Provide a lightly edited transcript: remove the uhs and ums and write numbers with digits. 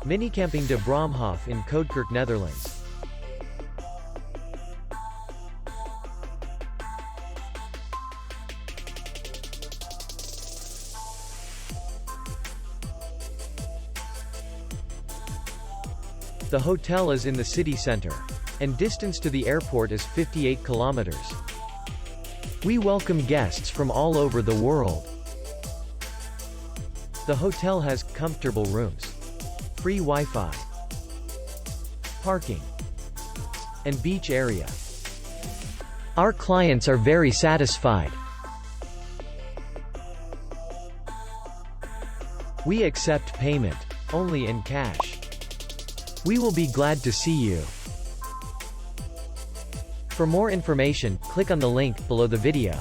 Minicamping De Braamhof in Koudekerke, Netherlands. The hotel is in the city center, and distance to the airport is 58 kilometers. We welcome guests from all over the world. The hotel has comfortable rooms, free Wi-Fi, parking, and beach area. Our clients are very satisfied. We accept payment only in cash. We will be glad to see you. For more information, click on the link below the video.